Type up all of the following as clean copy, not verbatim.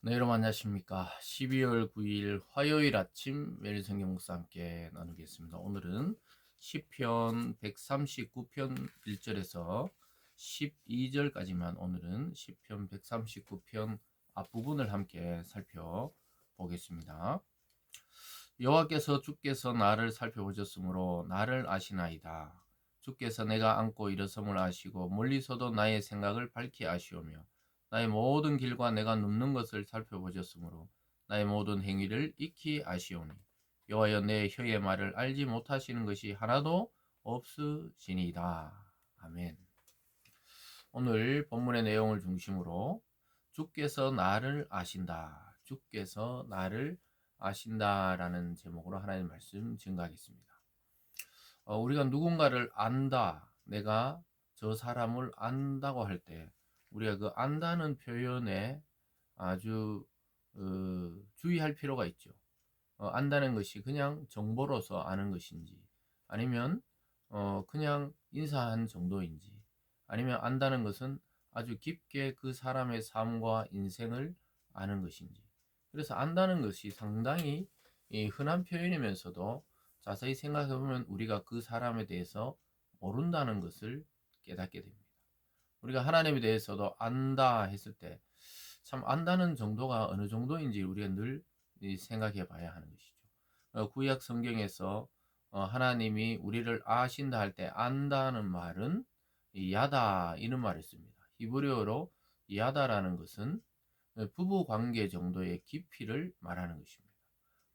네, 여러분 안녕하십니까. 12월 9일 화요일 아침 매일 성경 묵사 함께 나누겠습니다. 오늘은 시편 139편 1절에서 12절까지만 오늘은 시편 139편 앞부분을 함께 살펴보겠습니다. 여호와께서 주께서 나를 살펴보셨으므로 나를 아시나이다. 주께서 내가 앉고 일어섬을 아시고 멀리서도 나의 생각을 밝히 아시오며 나의 모든 길과 내가 눕는 것을 살펴보셨으므로 나의 모든 행위를 익히 아시오니 여호와여 내 혀의 말을 알지 못하시는 것이 하나도 없으시니이다. 아멘. 오늘 본문의 내용을 중심으로 주께서 나를 아신다. 주께서 나를 아신다라는 제목으로 하나님의 말씀 증가하겠습니다. 우리가 누군가를 안다, 내가 저 사람을 안다고 할 때 우리가 그 안다는 표현에 아주 주의할 필요가 있죠. 안다는 것이 그냥 정보로서 아는 것인지 아니면 그냥 인사한 정도인지 아니면 안다는 것은 아주 깊게 그 사람의 삶과 인생을 아는 것인지. 그래서 안다는 것이 상당히 흔한 표현이면서도 자세히 생각해 보면 우리가 그 사람에 대해서 모른다는 것을 깨닫게 됩니다. 우리가 하나님에 대해서도 안다 했을 때 참 안다는 정도가 어느 정도인지 우리가 늘 생각해 봐야 하는 것이죠. 구약 성경에서 하나님이 우리를 아신다 할 때 안다는 말은 야다 이런 말을 씁니다. 히브리어로 야다라는 것은 부부 관계 정도의 깊이를 말하는 것입니다.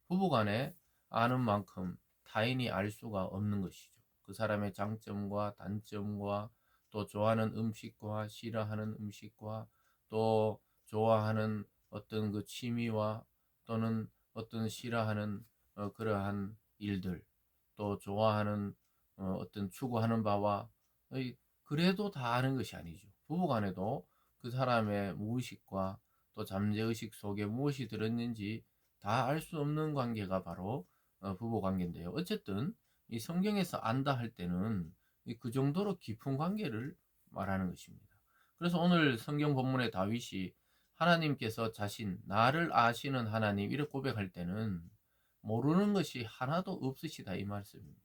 부부 간에 아는 만큼 타인이 알 수가 없는 것이죠. 그 사람의 장점과 단점과 또 좋아하는 음식과 싫어하는 음식과 또 좋아하는 어떤 그 취미와 또는 어떤 싫어하는 그러한 일들 또 좋아하는 어떤 추구하는 바와 그래도 다 아는 것이 아니죠. 부부 간에도 그 사람의 무의식과 또 잠재의식 속에 무엇이 들었는지 다 알 수 없는 관계가 바로 부부 관계인데요. 어쨌든 이 성경에서 안다 할 때는 그 정도로 깊은 관계를 말하는 것입니다. 그래서 오늘 성경 본문의 다윗이 하나님께서 자신 나를 아시는 하나님 이렇게 고백할 때는 모르는 것이 하나도 없으시다 이 말씀입니다.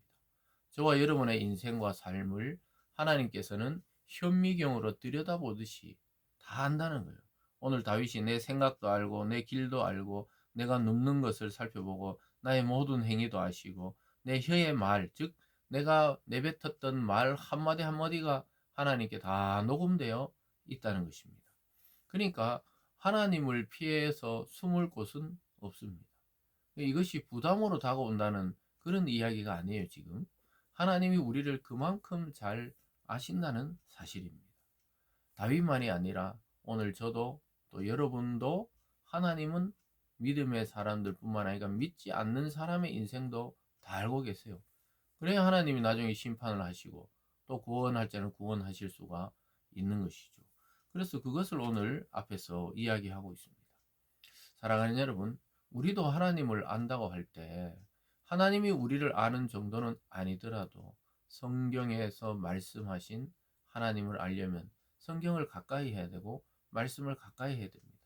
저와 여러분의 인생과 삶을 하나님께서는 현미경으로 들여다보듯이 다 안다는 거예요. 오늘 다윗이 내 생각도 알고 내 길도 알고 내가 눕는 것을 살펴보고 나의 모든 행위도 아시고 내 혀의 말, 즉 내가 내뱉었던 말 한마디 한마디가 하나님께 다 녹음되어 있다는 것입니다. 그러니까 하나님을 피해서 숨을 곳은 없습니다. 이것이 부담으로 다가온다는 그런 이야기가 아니에요, 지금. 하나님이 우리를 그만큼 잘 아신다는 사실입니다. 다윗만이 아니라 오늘 저도 또 여러분도 하나님은 믿음의 사람들 뿐만 아니라 믿지 않는 사람의 인생도 다 알고 계세요. 그래야 하나님이 나중에 심판을 하시고 또 구원할 자는 구원하실 수가 있는 것이죠. 그래서 그것을 오늘 앞에서 이야기하고 있습니다. 사랑하는 여러분, 우리도 하나님을 안다고 할 때 하나님이 우리를 아는 정도는 아니더라도 성경에서 말씀하신 하나님을 알려면 성경을 가까이 해야 되고 말씀을 가까이 해야 됩니다.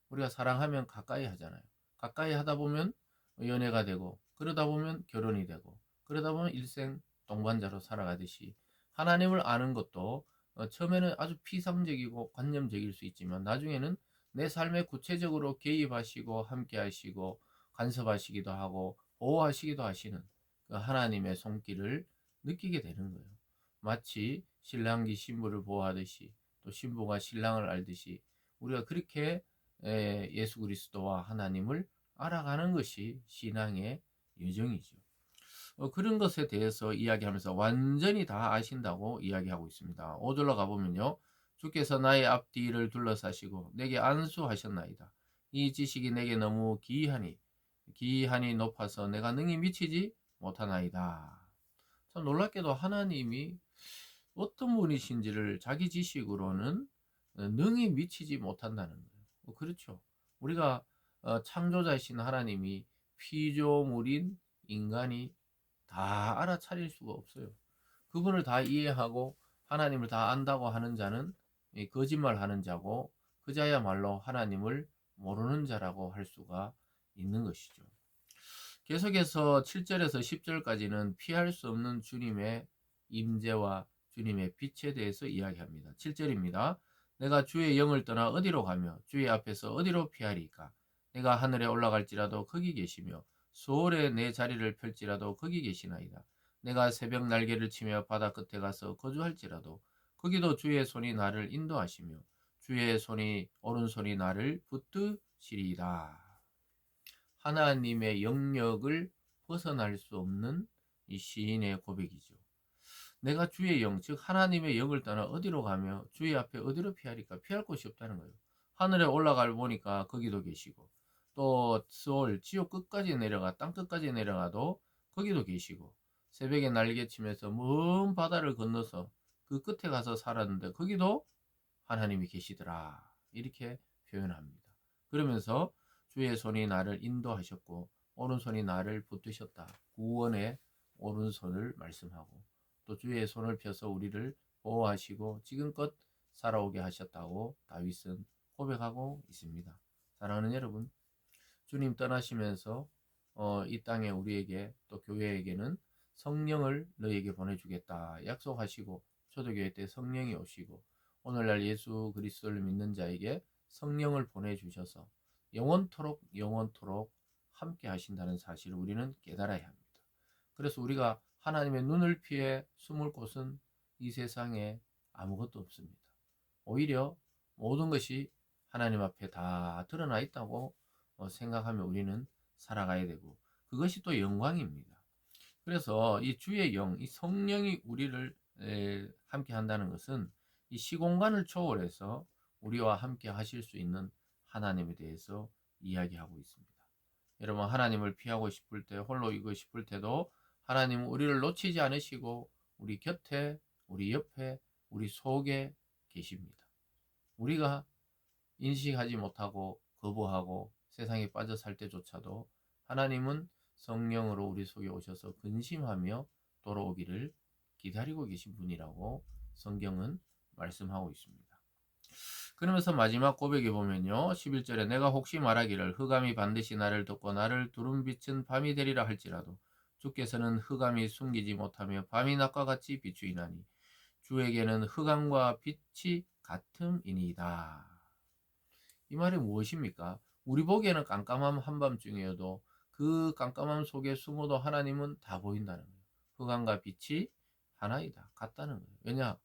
우리가 사랑하면 가까이 하잖아요. 가까이 하다 보면 연애가 되고 그러다 보면 결혼이 되고 그러다 보면 일생 동반자로 살아가듯이 하나님을 아는 것도 처음에는 아주 피상적이고 관념적일 수 있지만 나중에는 내 삶에 구체적으로 개입하시고 함께 하시고 간섭하시기도 하고 보호하시기도 하시는 그 하나님의 손길을 느끼게 되는 거예요. 마치 신랑이 신부를 보호하듯이 또 신부가 신랑을 알듯이 우리가 그렇게 예수 그리스도와 하나님을 알아가는 것이 신앙의 여정이죠. 그런 것에 대해서 이야기하면서 완전히 다 아신다고 이야기하고 있습니다. 5절로 가보면요. 주께서 나의 앞뒤를 둘러싸시고 내게 안수하셨나이다. 이 지식이 내게 너무 기이하니 높아서 내가 능히 미치지 못하나이다. 참 놀랍게도 하나님이 어떤 분이신지를 자기 지식으로는 능히 미치지 못한다는 거예요. 그렇죠. 우리가 창조자이신 하나님이 피조물인 인간이 다 알아차릴 수가 없어요. 그분을 다 이해하고 하나님을 다 안다고 하는 자는 거짓말하는 자고 그 자야말로 하나님을 모르는 자라고 할 수가 있는 것이죠. 계속해서 7절에서 10절까지는 피할 수 없는 주님의 임재와 주님의 빛에 대해서 이야기합니다. 7절입니다. 내가 주의 영을 떠나 어디로 가며 주의 앞에서 어디로 피하리까? 내가 하늘에 올라갈지라도 거기 계시며 수월에 내 자리를 펼지라도 거기 계시나이다. 내가 새벽 날개를 치며 바다 끝에 가서 거주할지라도 거기도 주의 손이 나를 인도하시며 주의 손이 오른손이 나를 붙드시리이다. 하나님의 영역을 벗어날 수 없는 이 시인의 고백이죠. 내가 주의 영, 즉 하나님의 영을 떠나 어디로 가며 주의 앞에 어디로 피하리까? 피할 곳이 없다는 거예요. 하늘에 올라가 보니까 거기도 계시고, 또 스올, 지옥 끝까지 내려가, 땅 끝까지 내려가도 거기도 계시고, 새벽에 날개치면서 먼 바다를 건너서 그 끝에 가서 살았는데 거기도 하나님이 계시더라. 이렇게 표현합니다. 그러면서 주의 손이 나를 인도하셨고 오른손이 나를 붙드셨다. 구원의 오른손을 말씀하고 또 주의 손을 펴서 우리를 보호하시고 지금껏 살아오게 하셨다고 다윗은 고백하고 있습니다. 사랑하는 여러분, 주님 떠나시면서 이 땅에 우리에게 또 교회에게는 성령을 너희에게 보내주겠다 약속하시고 초대교회 때 성령이 오시고 오늘날 예수 그리스도를 믿는 자에게 성령을 보내주셔서 영원토록 함께 하신다는 사실을 우리는 깨달아야 합니다. 그래서 우리가 하나님의 눈을 피해 숨을 곳은 이 세상에 아무것도 없습니다. 오히려 모든 것이 하나님 앞에 다 드러나 있다고 생각하며 우리는 살아가야 되고 그것이 또 영광입니다. 그래서 이 주의 영, 이 성령이 우리를 함께 한다는 것은 이 시공간을 초월해서 우리와 함께 하실 수 있는 하나님에 대해서 이야기하고 있습니다. 여러분, 하나님을 피하고 싶을 때, 홀로 있고 싶을 때도 하나님은 우리를 놓치지 않으시고 우리 곁에, 우리 옆에, 우리 속에 계십니다. 우리가 인식하지 못하고 거부하고 세상에 빠져 살 때조차도 하나님은 성령으로 우리 속에 오셔서 근심하며 돌아오기를 기다리고 계신 분이라고 성경은 말씀하고 있습니다. 그러면서 마지막 고백에 보면요. 11절에 내가 혹시 말하기를 흑암이 반드시 나를 덮고 나를 두른 빛은 밤이 되리라 할지라도 주께서는 흑암이 숨기지 못하며 밤이 낮과 같이 비추이나니 주에게는 흑암과 빛이 같음이니이다. 이 말이 무엇입니까? 우리 보기에는 깜깜한 한밤중이어도 그 깜깜함 속에 숨어도 하나님은 다 보인다는 거예요. 흑암과 빛이 하나이다. 같다는 거예요. 왜냐?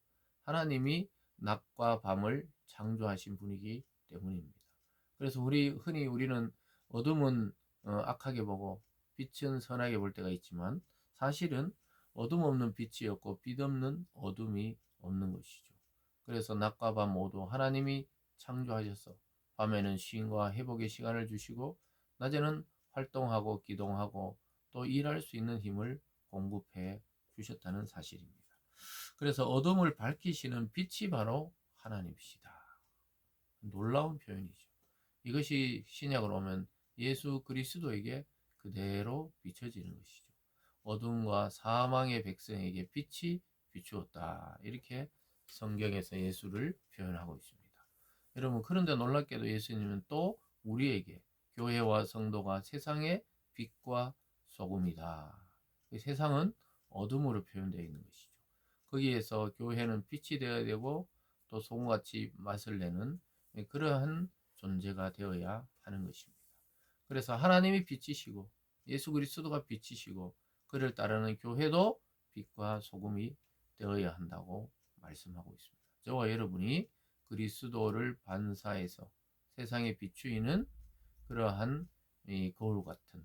하나님이 낮과 밤을 창조하신 분이기 때문입니다. 그래서 흔히 우리는 어둠은 악하게 보고 빛은 선하게 볼 때가 있지만 사실은 어둠 없는 빛이 없고 빛 없는 어둠이 없는 것이죠. 그래서 낮과 밤 모두 하나님이 창조하셔서 밤에는 쉼과 회복의 시간을 주시고 낮에는 활동하고 기동하고 또 일할 수 있는 힘을 공급해 주셨다는 사실입니다. 그래서 어둠을 밝히시는 빛이 바로 하나님이시다. 놀라운 표현이죠. 이것이 신약으로 오면 예수 그리스도에게 그대로 비춰지는 것이죠. 어둠과 사망의 백성에게 빛이 비추었다. 이렇게 성경에서 예수를 표현하고 있습니다. 여러분, 그런데 놀랍게도 예수님은 또 우리에게 교회와 성도가 세상의 빛과 소금이다. 세상은 어둠으로 표현되어 있는 것이죠. 거기에서 교회는 빛이 되어야 되고 또 소금같이 맛을 내는 그러한 존재가 되어야 하는 것입니다. 그래서 하나님이 빛이시고 예수 그리스도가 빛이시고 그를 따르는 교회도 빛과 소금이 되어야 한다고 말씀하고 있습니다. 저와 여러분이 그리스도를 반사해서 세상에 비추이는 그러한 이 거울 같은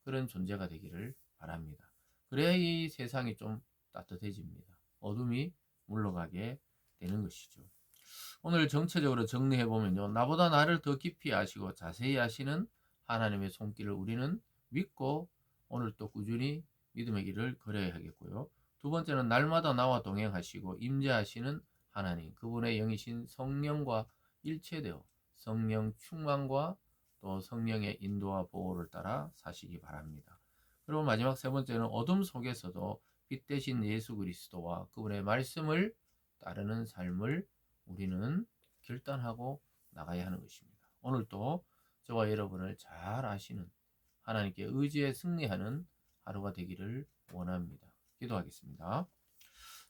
그런 존재가 되기를 바랍니다. 그래야 이 세상이 좀 따뜻해집니다. 어둠이 물러가게 되는 것이죠. 오늘 정체적으로 정리해 보면요. 나보다 나를 더 깊이 아시고 자세히 아시는 하나님의 손길을 우리는 믿고 오늘 또 꾸준히 믿음의 길을 걸어야 하겠고요. 두 번째는 날마다 나와 동행하시고 임재하시는 하나님, 그분의 영이신 성령과 일체되어 성령 충만과 또 성령의 인도와 보호를 따라 사시기 바랍니다. 그리고 마지막 세 번째는 어둠 속에서도 빛 대신 예수 그리스도와 그분의 말씀을 따르는 삶을 우리는 결단하고 나가야 하는 것입니다. 오늘도 저와 여러분을 잘 아시는 하나님께 의지에 승리하는 하루가 되기를 원합니다. 기도하겠습니다.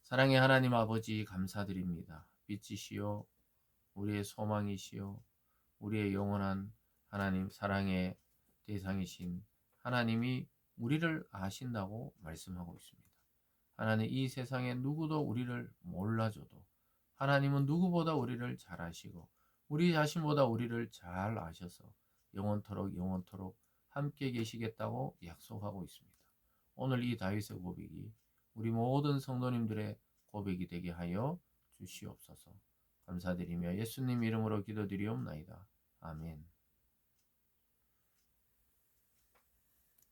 사랑의 하나님 아버지 감사드립니다. 빛이시요 우리의 소망이시요 우리의 영원한 하나님 사랑의 대상이신 하나님이 우리를 아신다고 말씀하고 있습니다. 하나님 이 세상에 누구도 우리를 몰라줘도 하나님은 누구보다 우리를 잘 아시고 우리 자신보다 우리를 잘 아셔서 영원토록 함께 계시겠다고 약속하고 있습니다. 오늘 이 다윗의 고백이 우리 모든 성도님들의 고백이 되게 하여 주시옵소서. 감사드리며 예수님 이름으로 기도드리옵나이다. 아멘.